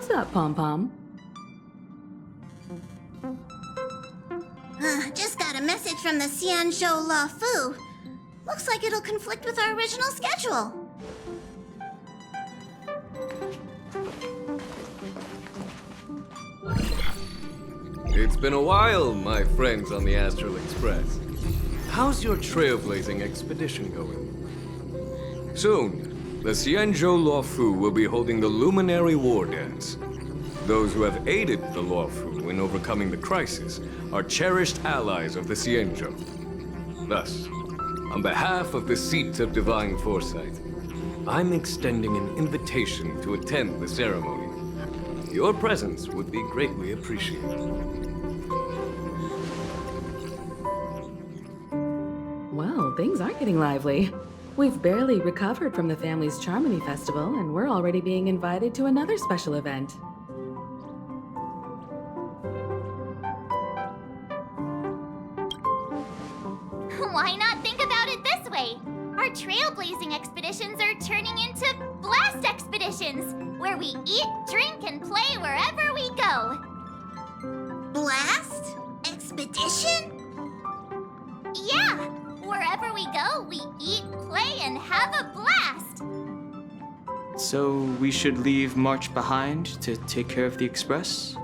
What's up, Pom-Pom? Just got a message from the Xianzhou La Fu. Looks like it'll conflict with our original schedule. It's been a while, my friends on the Astral Express. How's your trailblazing expedition going? Soon, the Xianzhou La Fu will be holding the Luminary War Dance. Those who have aided the La Fu in overcoming the crisis are cherished allies of the Xianzhou. Thus, on behalf of the Seat of Divine Foresight, I'm extending an invitation to attend the ceremony. Your presence would be greatly appreciated. Well, things are getting lively. We've barely recovered from the family's Charmony Festival, and we're already being invited to another special event. Why not think about it this way? Our trailblazing expeditions are turning into blast expeditions, where we eat, drink, and play wherever we go. Blast? Expedition? Yeah, wherever we go, we eat, play, and have a blast. So we should leave March behind to take care of the Express?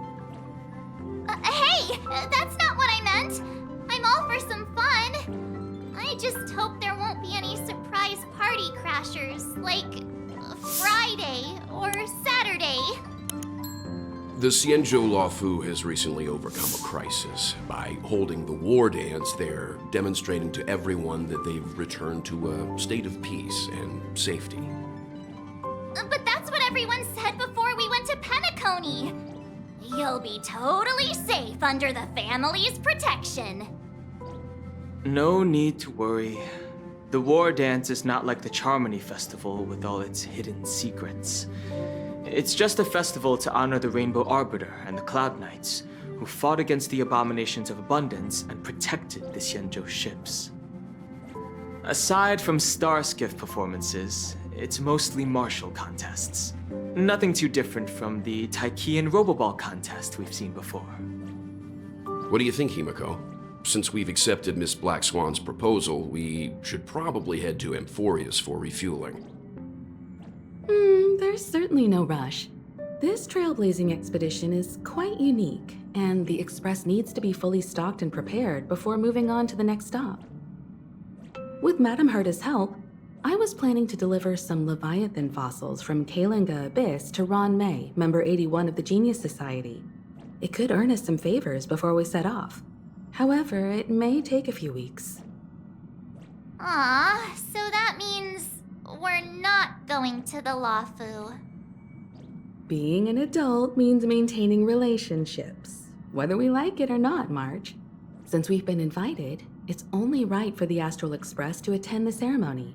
Hey, that's not what I meant. I'm all for some fun. I just hope there won't be any surprise party crashers, like Friday or Saturday. The Xianzhou La Fu has recently overcome a crisis. By holding the war dance, they're demonstrating to everyone that they've returned to a state of peace and safety. But that's what everyone said before we went to Penacony. You'll be totally safe under the family's protection. No need to worry. The war dance is not like the Charmony Festival with all its hidden secrets. It's just a festival to honor the Rainbow Arbiter and the Cloud Knights, who fought against the abominations of abundance and protected the Xianzhou ships. Aside from star skiff performances, it's mostly martial contests. Nothing too different from the Taiki and Roboball contest we've seen before. What do you think, Himiko? Since we've accepted Miss Black Swan's proposal, we should probably head to Amphorius for refueling. There's certainly no rush. This trailblazing expedition is quite unique, and the Express needs to be fully stocked and prepared before moving on to the next stop. With Madame Herta's help, I was planning to deliver some Leviathan fossils from Kalinga Abyss to Ron May, member 81 of the Genius Society. It could earn us some favors before we set off. However, it may take a few weeks. Aw, so that means we're not going to the La Fu. Being an adult means maintaining relationships, whether we like it or not, March. Since we've been invited, it's only right for the Astral Express to attend the ceremony.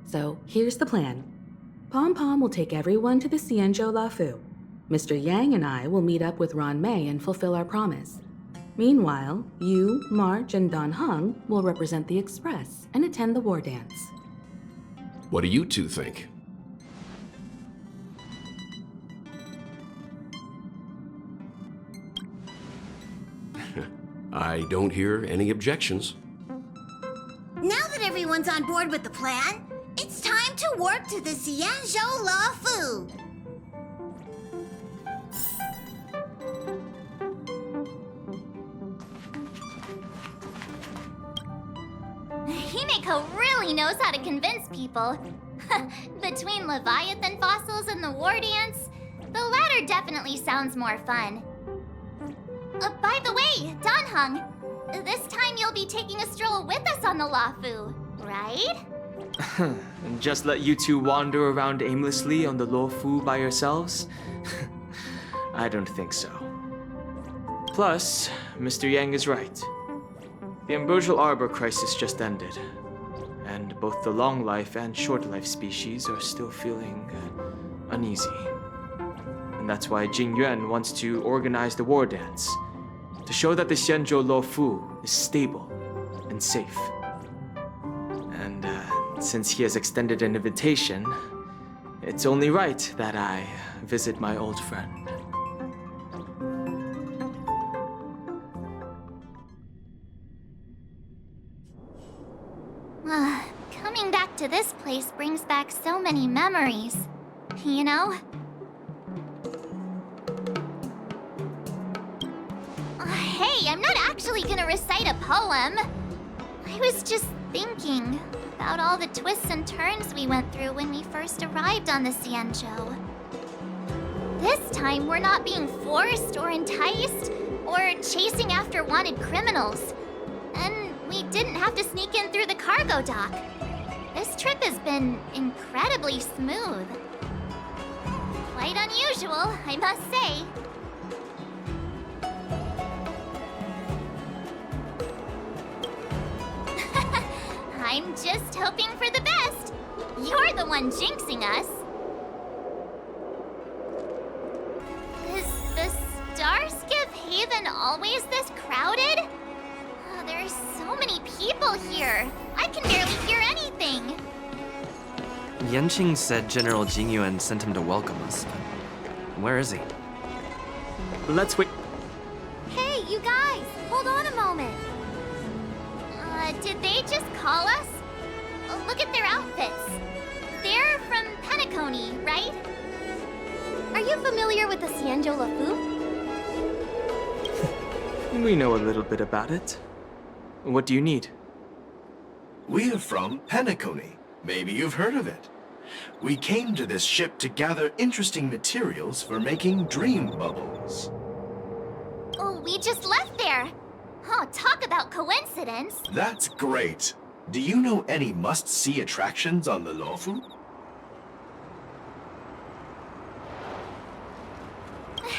So here's the plan. Pom-Pom will take everyone to the Xianzhou La Fu. Mr. Yang and I will meet up with Ron May and fulfill our promise. Meanwhile, you, March, and Don Hung will represent the Express and attend the war dance. What do you two think? I don't hear any objections. Now that everyone's on board with the plan, it's time to work to the Xianzhou La Fu. Himiko really knows how to convince people. Between Leviathan fossils and the war dance, the latter definitely sounds more fun. By the way, Don Hung, this time you'll be taking a stroll with us on the La Fu, right? And just let you two wander around aimlessly on the Lo Fu by yourselves? I don't think so. Plus, Mr. Yang is right. The Ambrosial Arbor crisis just ended, and both the long life and short life species are still feeling uneasy. And that's why Jing Yuan wants to organize the war dance, to show that the Xianzhou Lo Fu is stable and safe. And since he has extended an invitation, it's only right that I visit my old friend. Coming back to this place brings back so many memories, you know? Hey, I'm not actually gonna recite a poem. I was just thinking about all the twists and turns we went through when we first arrived on the Xianzhou. This time, we're not being forced or enticed or chasing after wanted criminals. And we didn't have to sneak in through the cargo dock. This trip has been incredibly smooth. Quite unusual, I must say. I'm just hoping for the best. You're the one jinxing us. Is the Starskiff Haven always this crowded? Oh, there are so many people here. I can barely hear anything. Yanqing said General Jingyuan sent him to welcome us, but where is he? Let's wait. Hey, you guys, hold on a moment. Did they just call us? Look at their outfits. They're from Penacony, right? Are you familiar with the Xianzhou Lafu? We know a little bit about it. What do you need? We're from Penacony. Maybe you've heard of it. We came to this ship to gather interesting materials for making dream bubbles. Oh, we just left there. Oh, talk about coincidence. That's great. Do you know any must-see attractions on the Luofu?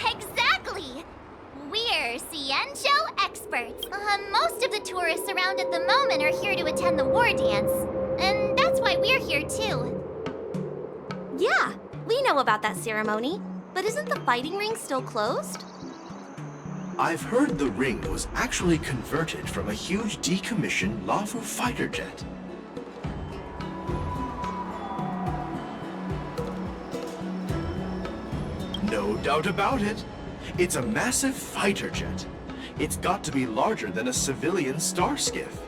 Exactly. We're Xianzhou experts. Most of the tourists around at the moment are here to attend the war dance. And that's why we're here too. Yeah, we know about that ceremony. But isn't the fighting ring still closed? I've heard the ring was actually converted from a huge decommissioned Luofu fighter jet. No doubt about it. It's a massive fighter jet. It's got to be larger than a civilian star skiff.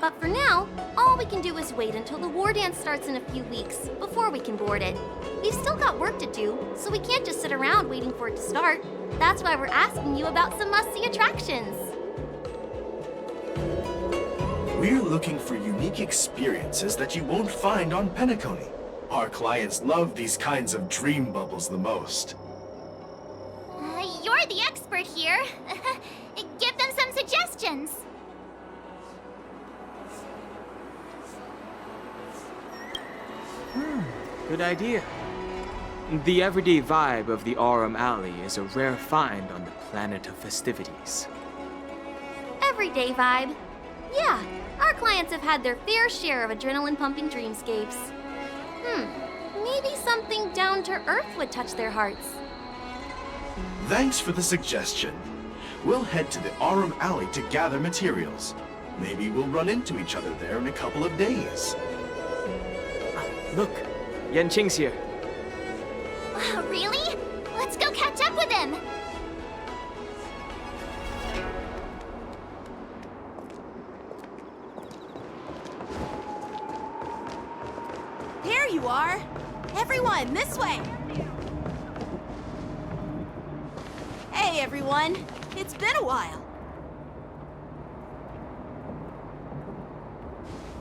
But for now, all we can do is wait until the war dance starts in a few weeks before we can board it. We've still got work to do, so we can't just sit around waiting for it to start. That's why we're asking you about some must-see attractions. We're looking for unique experiences that you won't find on Penacony. Our clients love these kinds of dream bubbles the most. You're the expert here. Give them some suggestions. Good idea. The everyday vibe of the Aurum Alley is a rare find on the planet of festivities. Everyday vibe. Yeah, our clients have had their fair share of adrenaline-pumping dreamscapes. Maybe something down to earth would touch their hearts. Thanks for the suggestion. We'll head to the Aurum Alley to gather materials. Maybe we'll run into each other there in a couple of days. Look, Yanqing's here. Really? Let's go catch up with him. There you are! Everyone, this way! Hey, everyone! It's been a while.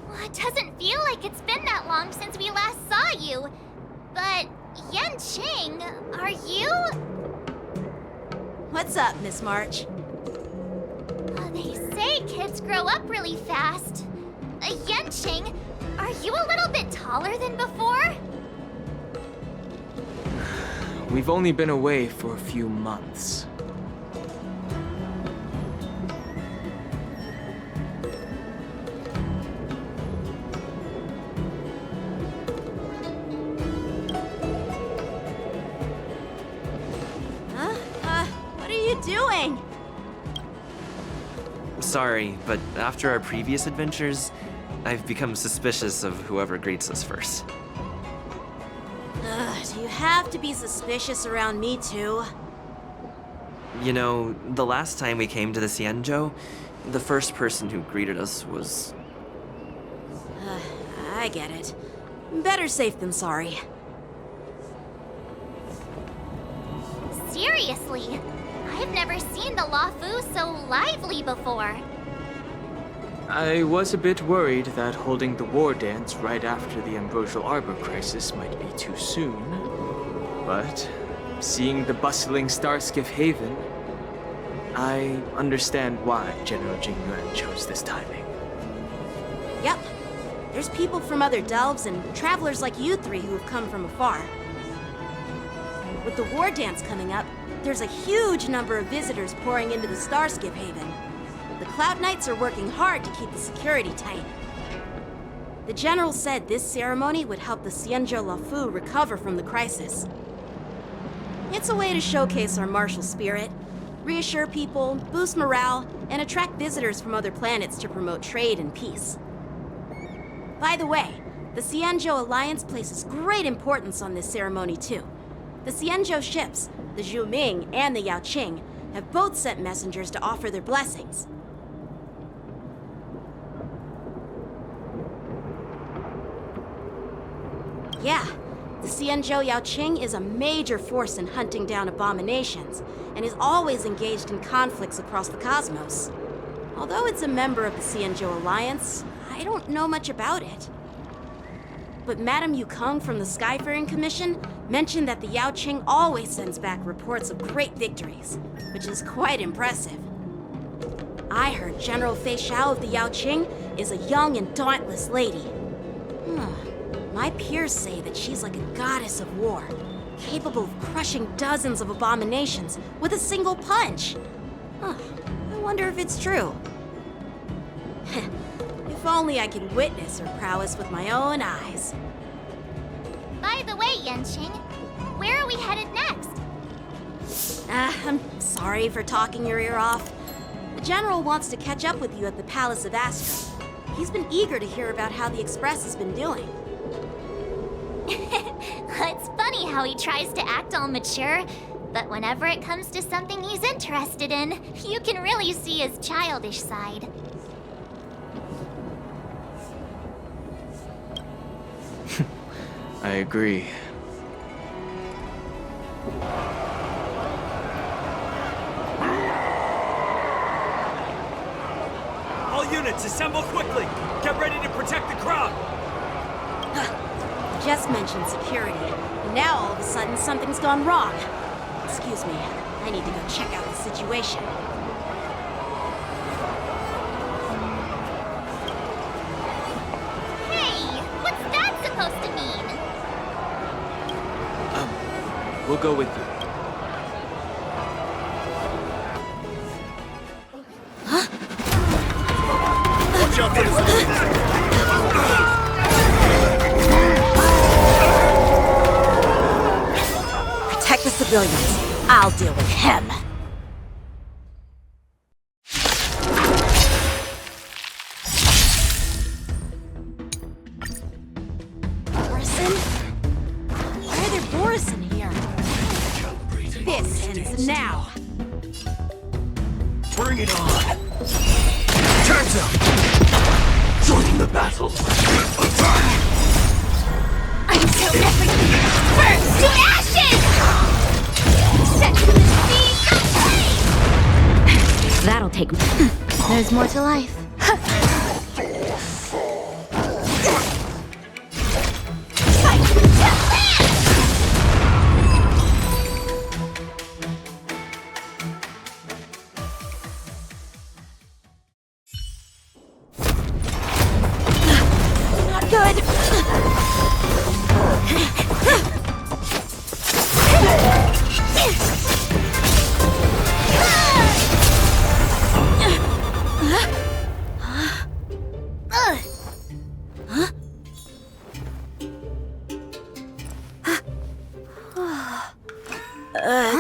Well, it doesn't feel like it's been that long since we last saw you. But, Yanqing, are you? What's up, Miss March? They say kids grow up really fast. Yanqing, are you a little bit taller than before? We've only been away for a few months. What are you doing? Sorry, but after our previous adventures, I've become suspicious of whoever greets us first. You have to be suspicious around me, too. You know, the last time we came to the Xianzhou, the first person who greeted us was... I get it. Better safe than sorry. Seriously, I've never seen the Luofu so lively before. I was a bit worried that holding the war dance right after the Ambrosial Arbor crisis might be too soon. But seeing the bustling Starskiff Haven, I understand why General Jingyuan chose this timing. Yep. There's people from other delves and travelers like you three who have come from afar. With the war dance coming up, there's a huge number of visitors pouring into the Starskiff Haven. The Cloud Knights are working hard to keep the security tight. The General said this ceremony would help the Xianzhou Luofu recover from the crisis. It's a way to showcase our martial spirit, reassure people, boost morale, and attract visitors from other planets to promote trade and peace. By the way, the Xianzhou Alliance places great importance on this ceremony too. The Xianzhou ships, the Zhuming and the Yaoqing, have both sent messengers to offer their blessings. Yeah, the Xianzhou Yaoqing is a major force in hunting down abominations, and is always engaged in conflicts across the cosmos. Although it's a member of the Xianzhou Alliance, I don't know much about it. But Madame Yukong from the Skyfaring Commission mentioned that the Yaoqing always sends back reports of great victories, which is quite impressive. I heard General Fei Xiao of the Yaoqing is a young and dauntless lady. My peers say that she's like a goddess of war, capable of crushing dozens of abominations with a single punch. I wonder if it's true. If only I could witness her prowess with my own eyes. By the way, Yanqing, where are we headed next? I'm sorry for talking your ear off. The General wants to catch up with you at the Palace of Astra. He's been eager to hear about how the Express has been doing. It's funny how he tries to act all mature, but whenever it comes to something he's interested in, you can really see his childish side. I agree. All units, assemble quickly! Get ready to protect the crowd! Just mentioned security, and now all of a sudden something's gone wrong. Excuse me, I need to go check out the situation. Hey, what's that supposed to mean? We'll go with you. Watch out for this! Protect the civilians. I'll deal with him. Borison? Why are there Borison here? This ends now. Bring it on! Time's up! Joining the battle! Attack! Until everything burns to ashes! Set to the sea! That'll take. There's more to life. Not good.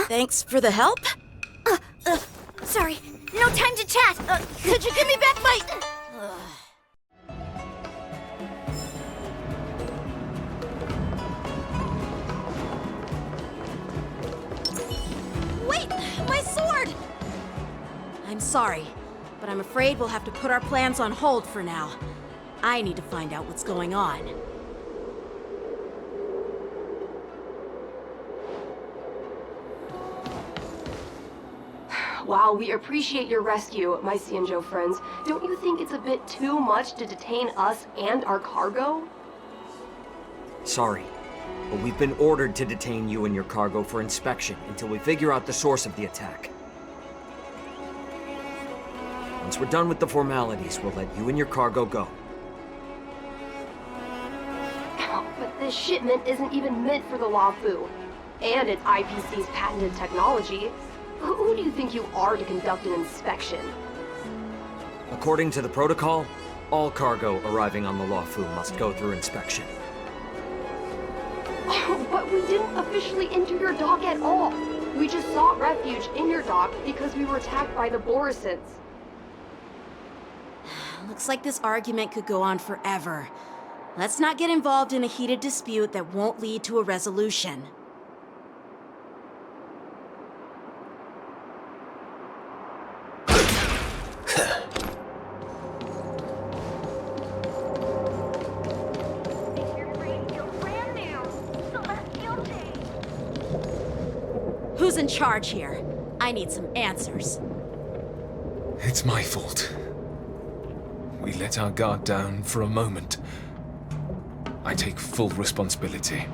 Thanks for the help. Sorry, no time to chat. Could you give me back my... sorry, but I'm afraid we'll have to put our plans on hold for now. I need to find out what's going on. While we appreciate your rescue, my Xianzhou friends, don't you think it's a bit too much to detain us and our cargo? Sorry, but we've been ordered to detain you and your cargo for inspection until we figure out the source of the attack. Once we're done with the formalities, we'll let you and your cargo go. But this shipment isn't even meant for the Luofu, and it's IPC's patented technology. Who do you think you are to conduct an inspection? According to the protocol, all cargo arriving on the Luofu must go through inspection. But we didn't officially enter your dock at all. We just sought refuge in your dock because we were attacked by the Borisons. Looks like this argument could go on forever. Let's not get involved in a heated dispute that won't lead to a resolution. Who's in charge here? I need some answers. It's my fault. We let our guard down for a moment. I take full responsibility.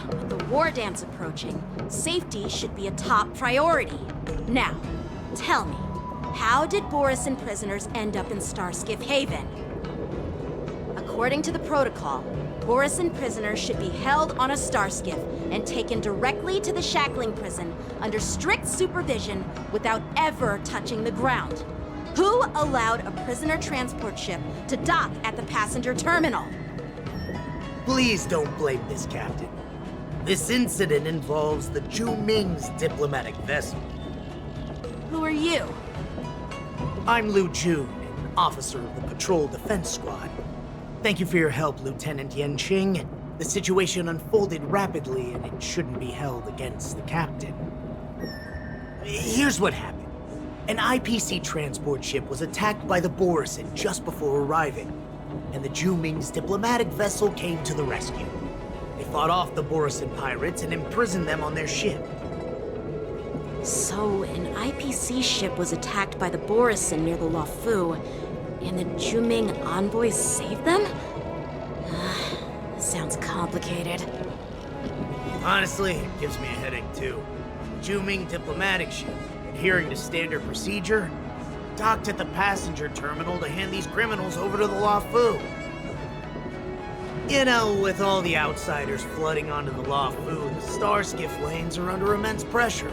With the war dance approaching, safety should be a top priority. Now, tell me, how did Borisin prisoners end up in Starskiff Haven? According to the protocol, Borisin prisoners should be held on a starskiff and taken directly to the shackling prison under strict supervision without ever touching the ground. Who allowed a prisoner transport ship to dock at the passenger terminal? Please don't blame this, Captain. This incident involves the Zhu Ming's diplomatic vessel. Who are you? I'm Liu Jun, an officer of the Patrol Defense Squad. Thank you for your help, Lieutenant Yanqing. The situation unfolded rapidly, and it shouldn't be held against the captain. Here's what happened. An IPC transport ship was attacked by the Borisin just before arriving, and the Zhu Ming's diplomatic vessel came to the rescue. They fought off the Borisin pirates and imprisoned them on their ship. So, an IPC ship was attacked by the Borisin near the Luofu, and the Zhu Ming envoys saved them? Sounds complicated. Honestly, it gives me a headache too. The Zhu Ming diplomatic ship, adhering to standard procedure, docked at the passenger terminal to hand these criminals over to the Luofu. You know, with all the outsiders flooding onto the Luofu, the Starskiff lanes are under immense pressure.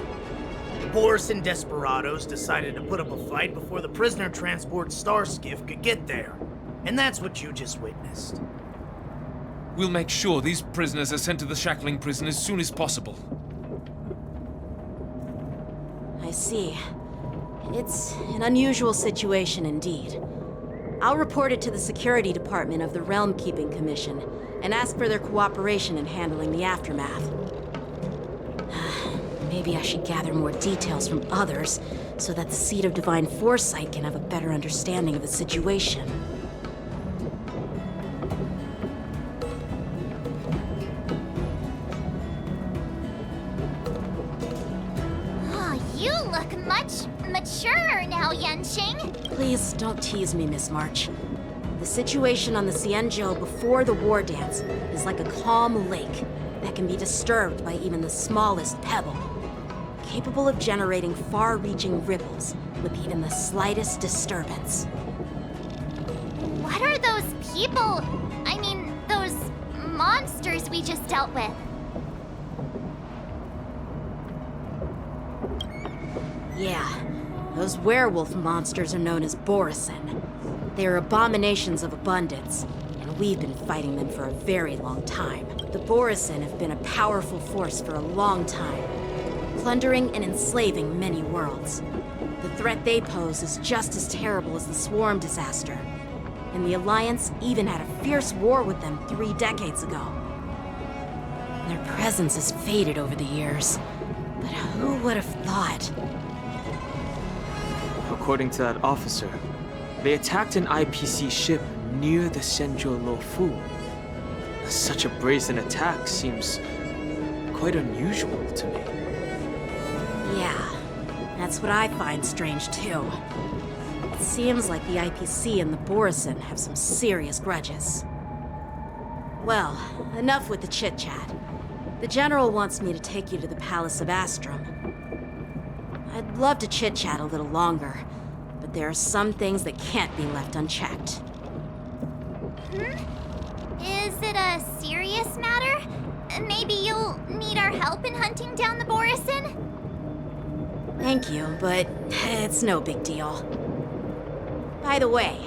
The Borisin desperados decided to put up a fight before the prisoner transport Starskiff could get there. And that's what you just witnessed. We'll make sure these prisoners are sent to the shackling prison as soon as possible. I see. It's an unusual situation indeed. I'll report it to the security department of the Realm Keeping Commission and ask for their cooperation in handling the aftermath. Maybe I should gather more details from others so that the Seat of Divine Foresight can have a better understanding of the situation. You look much maturer now, Yanqing. Please don't tease me, Miss March. The situation on the Xianzhou before the war dance is like a calm lake that can be disturbed by even the smallest pebble, capable of generating far-reaching ripples with even the slightest disturbance. What are those people? I mean, those monsters we just dealt with? Yeah, those werewolf monsters are known as Borisin. They are abominations of abundance, and we've been fighting them for a very long time. The Borisin have been a powerful force for a long time, plundering and enslaving many worlds. The threat they pose is just as terrible as the Swarm disaster, and the Alliance even had a fierce war with them 3 decades ago. Their presence has faded over the years, but who would have thought? according to that officer, they attacked an IPC ship near the Xianzhou Luofu. Such a brazen attack seems quite unusual to me. Yeah, that's what I find strange too. It seems like the IPC and the Borison have some serious grudges. Well, enough with the chit-chat. The General wants me to take you to the Palace of Astrum. I'd love to chit-chat a little longer, but there are some things that can't be left unchecked. Is it a serious matter? Maybe you'll need our help in hunting down the Borison? Thank you, but it's no big deal. By the way,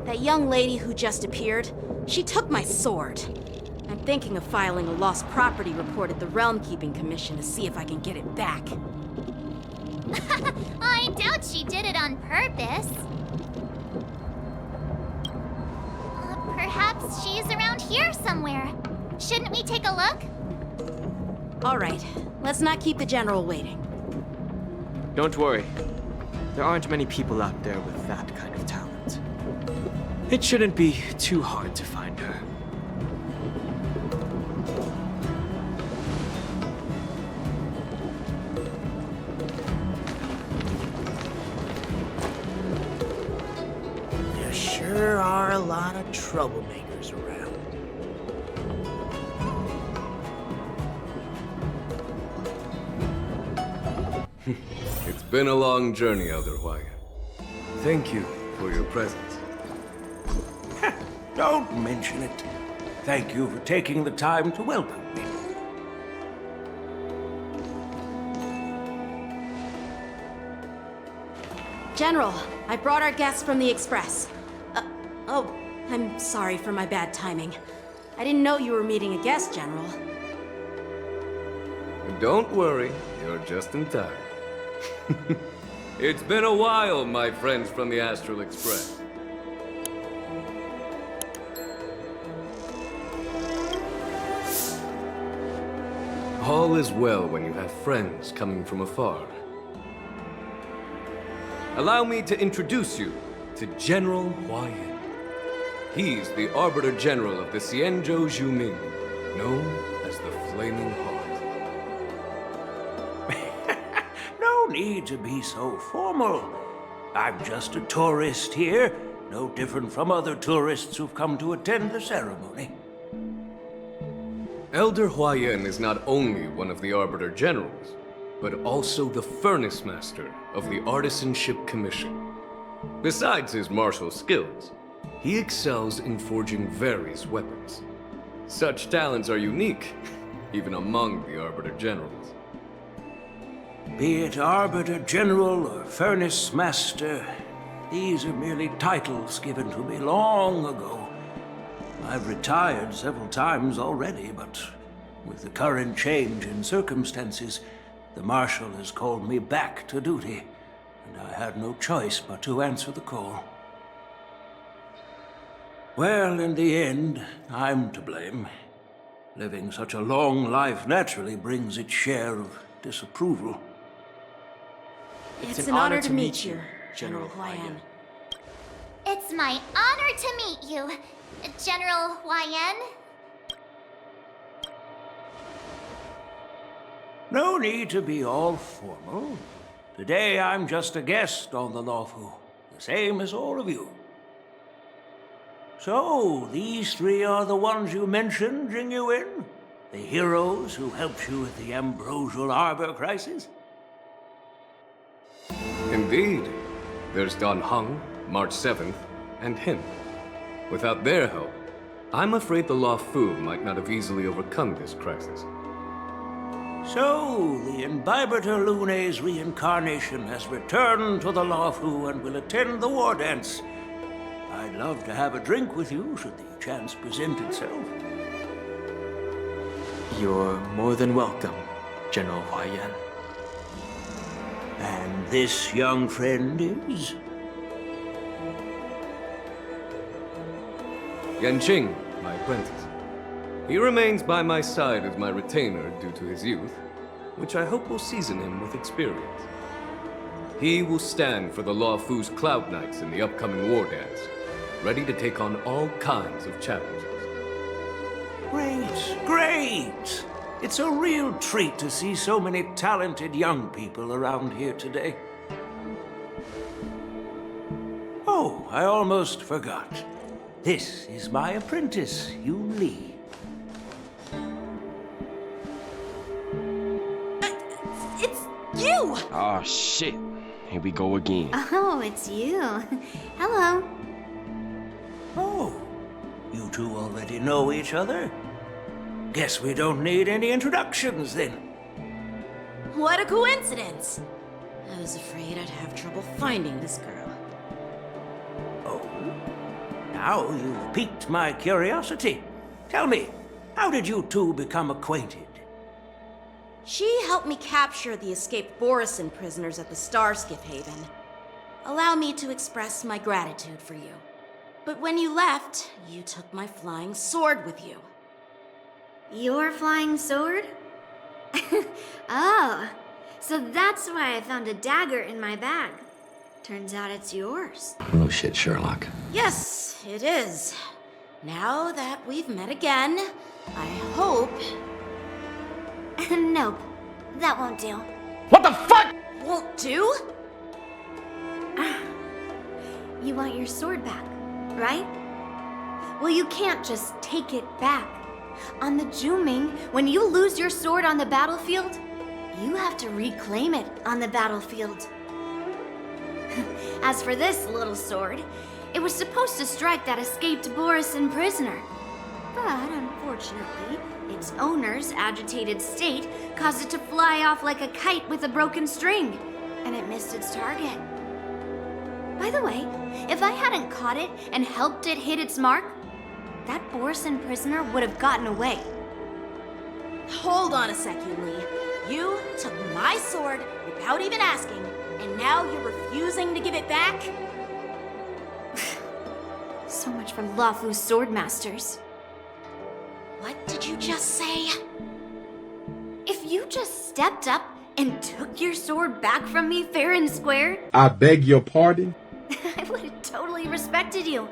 that young lady who just appeared, she took my sword. I'm thinking of filing a lost property report at the Realm Keeping Commission to see if I can get it back. I doubt she did it on purpose. Perhaps she's around here somewhere. Shouldn't we take a look? All right, let's not keep the General waiting. Don't worry. There aren't many people out there with that kind of talent. It shouldn't be too hard to find her. There sure are a lot of troublemakers around. It's been a long journey, Elder Huayan. Thank you for your presence. Don't mention it. Thank you for taking the time to welcome me. General, I brought our guests from the Express. Oh, I'm sorry for my bad timing. I didn't know you were meeting a guest, General. Don't worry, you're just in time. It's been a while, my friends from the Astral Express. All is well when you have friends coming from afar. Allow me to introduce you to General Huayan. He's the Arbiter General of the Xianzhou Zhuming, known as the Flaming Heart. No need to be so formal. I'm just a tourist here, no different from other tourists who've come to attend the ceremony. Elder Huayan is not only one of the Arbiter Generals, but also the Furnace Master of the Artisanship Commission. Besides his martial skills, he excels in forging various weapons. Such talents are unique, even among the Arbiter Generals. Be it Arbiter General or Furnace Master, these are merely titles given to me long ago. I've retired several times already, but with the current change in circumstances, the Marshal has called me back to duty, and I had no choice but to answer the call. Well, in the end, I'm to blame. Living such a long life naturally brings its share of disapproval. It's an honor to meet you, General Huayan. It's my honor to meet you, General Huayan. No need to be all formal. Today I'm just a guest on the Luofu, the same as all of you. So, these three are the ones you mentioned, Jingyuin? The heroes who helped you with the Ambrosial Arbor crisis? Indeed. There's Don Hung, March 7th, and him. Without their help, I'm afraid the Luofu might not have easily overcome this crisis. So, the Imbibitor Lune's reincarnation has returned to the Luofu and will attend the war dance. I'd love to have a drink with you should the chance present itself. You're more than welcome, General Huayan. And this young friend is? Yanqing, my apprentice. He remains by my side as my retainer due to his youth, which I hope will season him with experience. He will stand for the Law Fu's Cloud Knights in the upcoming war dance, ready to take on all kinds of challenges. Great, great! It's a real treat to see so many talented young people around here today. Oh, I almost forgot. This is my apprentice, Yoon Lee. It's you! Oh, shit. Here we go again. Oh, it's you. Hello. Oh, you two already know each other? Guess we don't need any introductions then. What a coincidence! I was afraid I'd have trouble finding this girl. Now you've piqued my curiosity. Tell me, how did you two become acquainted? She helped me capture the escaped Borison prisoners at the Starskip Haven. Allow me to express my gratitude for you. But when you left, you took my flying sword with you. Your flying sword? Oh, so that's why I found a dagger in my bag. Turns out it's yours. No shit, Sherlock. Yes, it is. Now that we've met again, I hope... Nope, that won't do. What the fuck? Won't do? You want your sword back, right? Well, you can't just take it back. On the Juming, when you lose your sword on the battlefield, you have to reclaim it on the battlefield. As for this little sword, it was supposed to strike that escaped Borison prisoner. But unfortunately, its owner's agitated state caused it to fly off like a kite with a broken string, and it missed its target. By the way, if I hadn't caught it and helped it hit its mark, that Borison prisoner would have gotten away. Hold on a second, Lee. You took my sword without even asking, and now you're refusing to give it back? So much for Lafu's swordmasters. What did you just say? If you just stepped up and took your sword back from me fair and square, I beg your pardon? I would have totally respected you.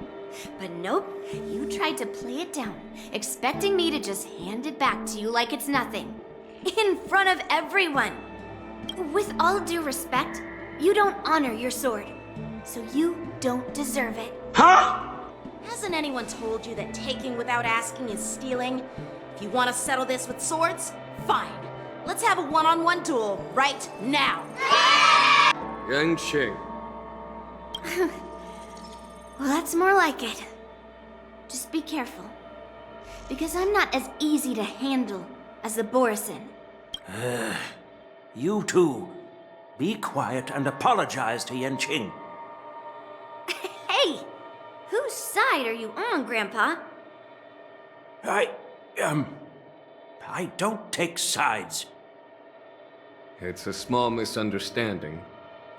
But nope, you tried to play it down, expecting me to just hand it back to you like it's nothing. In front of everyone. With all due respect, you don't honor your sword. So you don't deserve it. Huh? Hasn't anyone told you that taking without asking is stealing? If you want to settle this with swords, fine. Let's have a one-on-one duel right now. Yang Qing. Well, that's more like it. Just be careful. Because I'm not as easy to handle as the Borison. You two, be quiet and apologize to Yan Qing. Hey! Whose side are you on, Grandpa? I don't take sides. It's a small misunderstanding,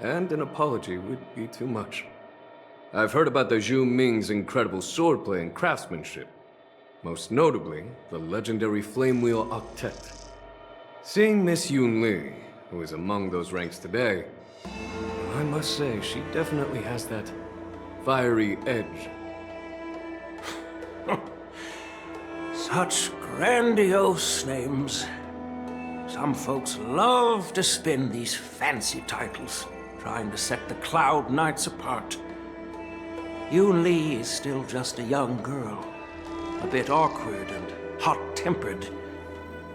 and an apology would be too much. I've heard about the Zhu Ming's incredible swordplay and craftsmanship. Most notably, the legendary Flame Wheel Octet. Seeing Miss Yoon Lee, who is among those ranks today, I must say she definitely has that fiery edge. Such grandiose names. Some folks love to spin these fancy titles, trying to set the Cloud Knights apart. Yoon Lee is still just a young girl, a bit awkward and hot-tempered.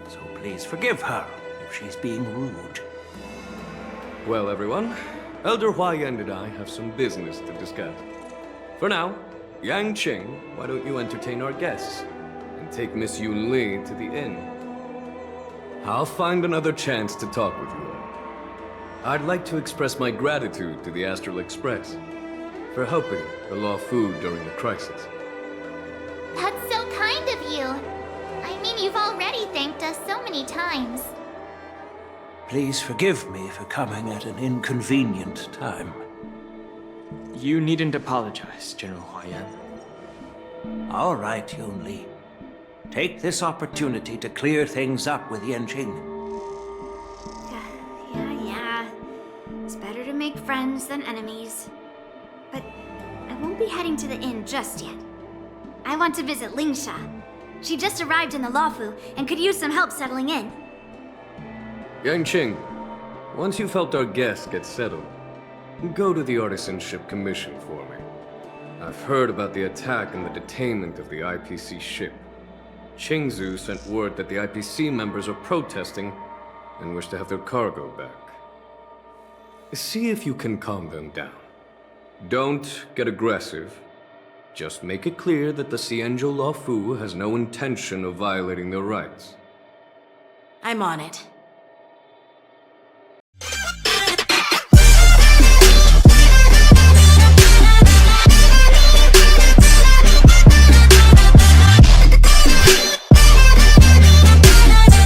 So please forgive her if she's being rude. Well, everyone, Elder Huayan and I have some business to discuss. For now, Yang Qing, why don't you entertain our guests and take Miss Yoon Lee to the inn? I'll find another chance to talk with you all. I'd like to express my gratitude to the Astral Express for helping the Law Fu during the crisis. That's so kind of you. I mean, you've already thanked us so many times. Please forgive me for coming at an inconvenient time. You needn't apologize, General Huayan. All right, Yoon Lee. Take this opportunity to clear things up with Yan Qing. Yeah. It's better to make friends than enemies. But I won't be heading to the inn just yet. I want to visit Lingsha. She just arrived in the Luofu and could use some help settling in. Yangqing, once you've helped our guest get settled, go to the Artisanship Commission for me. I've heard about the attack and the detainment of the IPC ship. Qingzu sent word that the IPC members are protesting and wish to have their cargo back. See if you can calm them down. Don't get aggressive. Just make it clear that the Xianzhou Luofu has no intention of violating their rights. I'm on it.